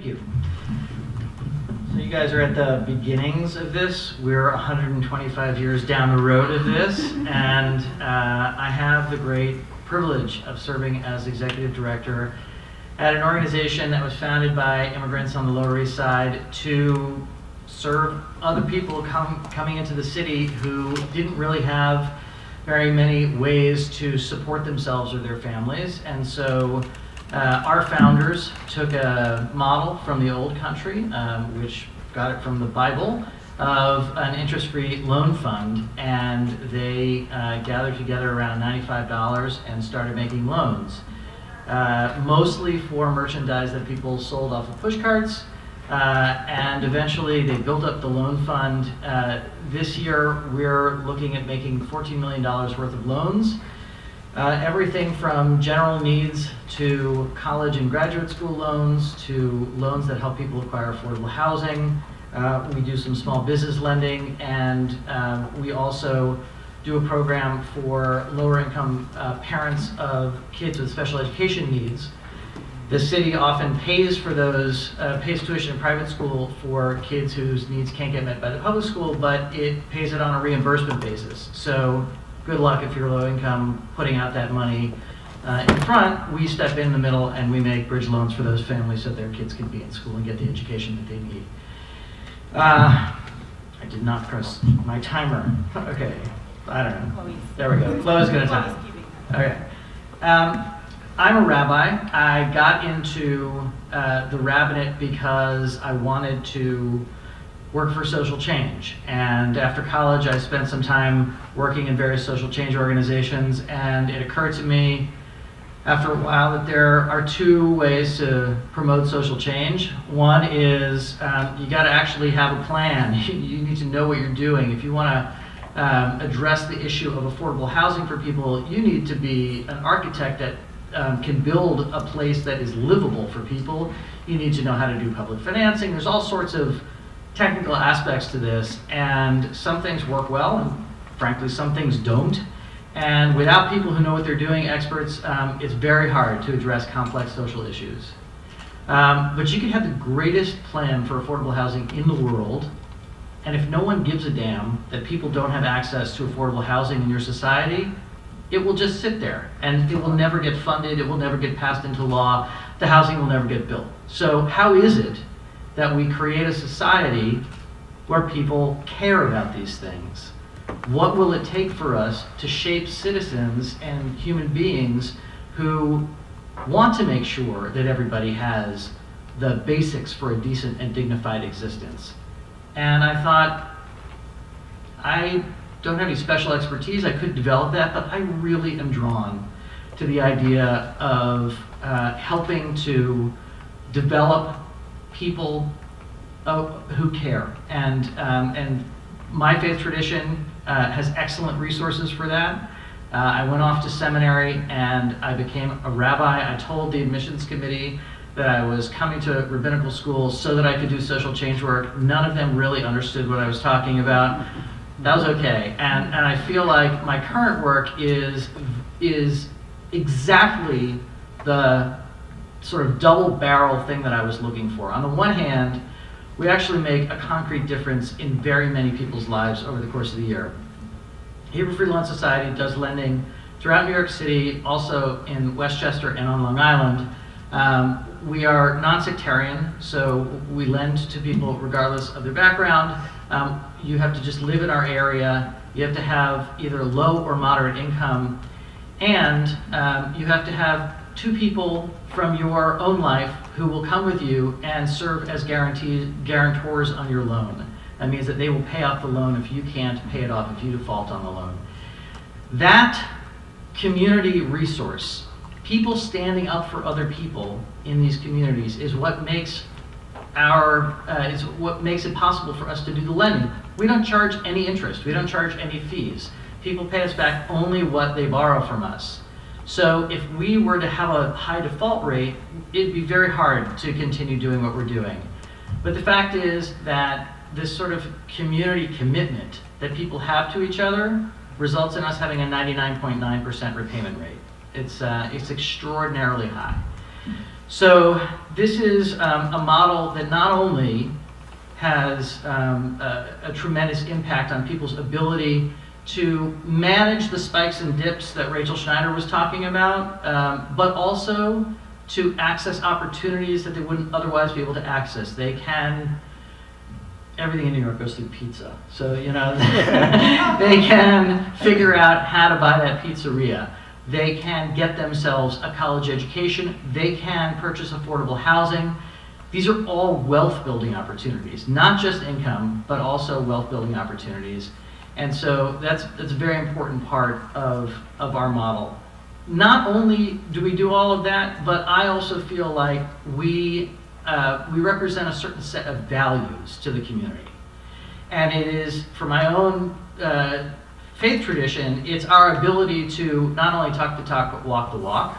Thank you. So you guys are at the beginnings of this. We're 125 years down the road of this, and I have the great privilege of serving as executive director at an organization that was founded by immigrants on the Lower East Side to serve other people coming into the city who didn't really have very many ways to support themselves or their families. And so our founders took a model from the old country, which got it from the Bible, of an interest-free loan fund, and they gathered together around $95 and started making loans, mostly for merchandise that people sold off of push carts. And eventually they built up the loan fund. This year we're looking at making $14 million worth of loans. Everything from general needs to college and graduate school loans to loans that help people acquire affordable housing. We do some small business lending, and we also do a program for lower income parents of kids with special education needs. The city often pays for those, pays tuition in private school for kids whose needs can't get met by the public school, but it pays it on a reimbursement basis. So good luck if you're low income putting out that money in front. We step in the middle and we make bridge loans for those families so their kids can be in school and get the education that they need. I did not press my timer. Okay, I don't know. There we go. Chloe's gonna time. Okay. I'm a rabbi. I got into the rabbinate because I wanted to work for social change. And after college, I spent some time working in various social change organizations, and it occurred to me after a while that there are two ways to promote social change. One is you got to actually have a plan. You need to know what you're doing. If you want to address the issue of affordable housing for people, you need to be an architect that can build a place that is livable for people. You need to know how to do public financing. There's all sorts of technical aspects to this, and some things work well, and frankly, some things don't. And without people who know what they're doing, experts, it's very hard to address complex social issues. But you can have the greatest plan for affordable housing in the world, and if no one gives a damn that people don't have access to affordable housing in your society, it will just sit there, and it will never get funded, it will never get passed into law, the housing will never get built. So how is it that we create a society where people care about these things? What will it take for us to shape citizens and human beings who want to make sure that everybody has the basics for a decent and dignified existence? And I thought, I don't have any special expertise, I could develop that, but I really am drawn to the idea of helping to develop people who care. And my faith tradition has excellent resources for that. I went off to seminary and I became a rabbi. I told the admissions committee that I was coming to rabbinical school so that I could do social change work. None of them really understood what I was talking about. That was okay. And I feel like my current work is exactly the sort of double barrel thing that I was looking for. On the one hand, we actually make a concrete difference in very many people's lives over the course of the year. Hebrew Free Loan Society does lending throughout New York City, also in Westchester and on Long Island. We are non-sectarian, so we lend to people regardless of their background. You have to just live in our area. You have to have either low or moderate income, and you have to have two people from your own life who will come with you and serve as guarantors on your loan. That means that they will pay off the loan if you can't pay it off, if you default on the loan. That community resource, people standing up for other people in these communities, is what makes it possible for us to do the lending. We don't charge any interest. We don't charge any fees. People pay us back only what they borrow from us. So if we were to have a high default rate, it'd be very hard to continue doing what we're doing. But the fact is that this sort of community commitment that people have to each other results in us having a 99.9% repayment rate. It's extraordinarily high. So this is a model that not only has a tremendous impact on people's ability to manage the spikes and dips that Rachel Schneider was talking about, but also to access opportunities that they wouldn't otherwise be able to access. They can, everything in New York goes through pizza. So, you know, they can figure out how to buy that pizzeria. They can get themselves a college education. They can purchase affordable housing. These are all wealth building opportunities, not just income, but also wealth building opportunities. And so that's a very important part of our model. Not only do we do all of that, but I also feel like we represent a certain set of values to the community. And it is, for my own faith tradition, it's our ability to not only talk the talk, but walk the walk.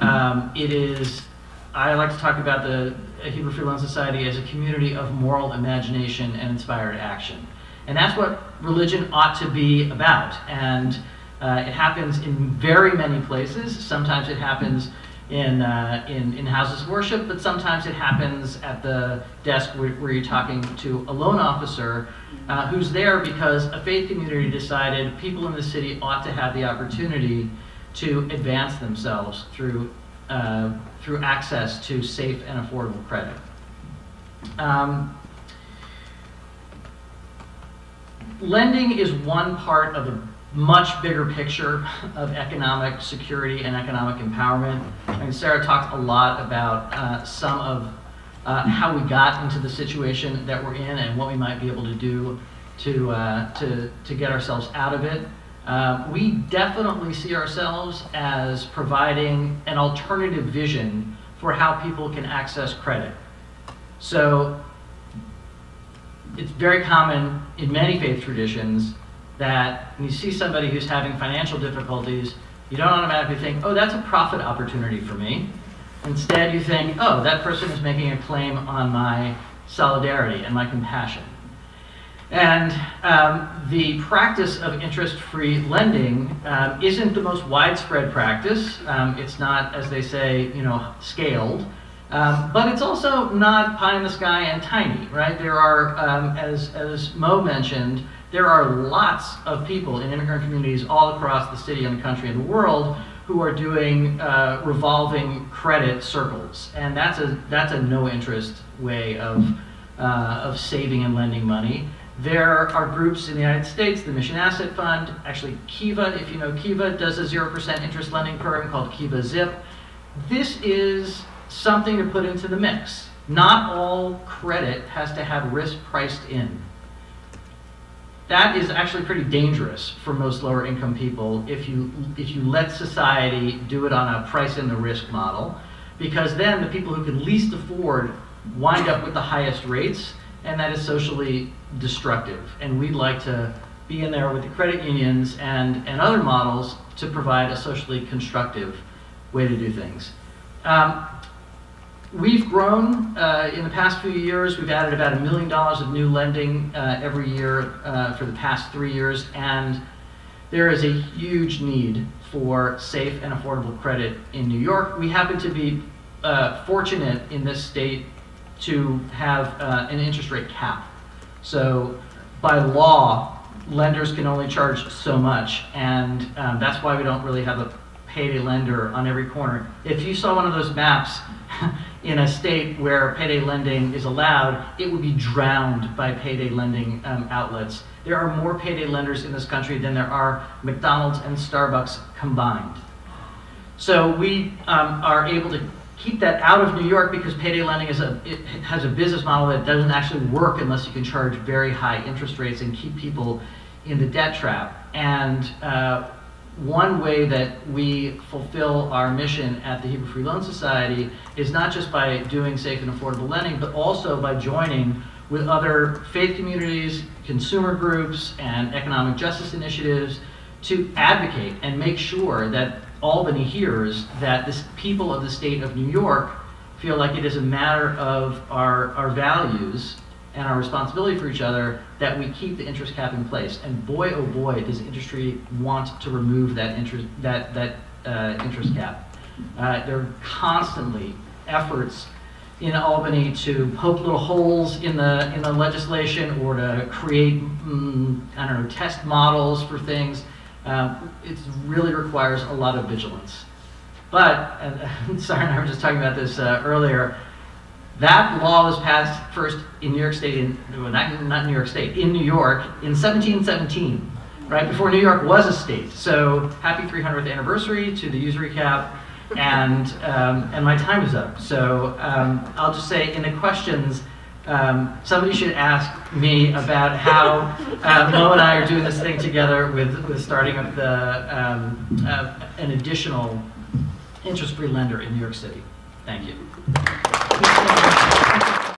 I like to talk about the Hebrew Free Loan Society as a community of moral imagination and inspired action. And that's what religion ought to be about. And it happens in very many places. Sometimes it happens in houses of worship, but sometimes it happens at the desk where you're talking to a loan officer who's there because a faith community decided people in the city ought to have the opportunity to advance themselves through access to safe and affordable credit. Lending is one part of a much bigger picture of economic security and economic empowerment. And Sarah talked a lot about some of how we got into the situation that we're in and what we might be able to do to get ourselves out of it. We definitely see ourselves as providing an alternative vision for how people can access credit. So it's very common in many faith traditions that when you see somebody who's having financial difficulties, you don't automatically think, oh, that's a profit opportunity for me. Instead, you think, oh, that person is making a claim on my solidarity and my compassion. And the practice of interest-free lending isn't the most widespread practice. It's not, as they say, scaled. But it's also not pie in the sky and tiny, right? There are, as Mo mentioned, there are lots of people in immigrant communities all across the city and the country and the world who are doing revolving credit circles, and that's a no-interest way of saving and lending money. There are groups in the United States, the Mission Asset Fund, actually Kiva, if you know Kiva, does a 0% interest lending program called Kiva Zip. This is something to put into the mix. Not all credit has to have risk priced in. That is actually pretty dangerous for most lower income people if you let society do it on a price in the risk model, because then the people who can least afford wind up with the highest rates, and that is socially destructive. And we'd like to be in there with the credit unions and other models to provide a socially constructive way to do things. We've grown in the past few years. We've added about $1 million of new lending every year for the past 3 years, and there is a huge need for safe and affordable credit in New York. We happen to be fortunate in this state to have an interest rate cap. So by law, lenders can only charge so much, and that's why we don't really have a payday lender on every corner. If you saw one of those maps in a state where payday lending is allowed, it would be drowned by payday lending outlets. There are more payday lenders in this country than there are McDonald's and Starbucks combined. So we are able to keep that out of New York because payday lending has a business model that doesn't actually work unless you can charge very high interest rates and keep people in the debt trap. And one way that we fulfill our mission at the Hebrew Free Loan Society is not just by doing safe and affordable lending, but also by joining with other faith communities, consumer groups, and economic justice initiatives to advocate and make sure that Albany hears that the people of the state of New York feel like it is a matter of our values and our responsibility for each other that we keep the interest cap in place. And boy, oh boy, does industry want to remove that interest cap. They're constantly efforts in Albany to poke little holes in the legislation or to create, I don't know, test models for things. It really requires a lot of vigilance. But, and Sarah and I were just talking about this earlier, that law was passed first in New York State, not New York State, in New York in 1717, right, before New York was a state. So happy 300th anniversary to the usury cap, and my time is up. So I'll just say in the questions, somebody should ask me about how Mo and I are doing this thing together with starting up an additional interest-free lender in New York City. Thank you.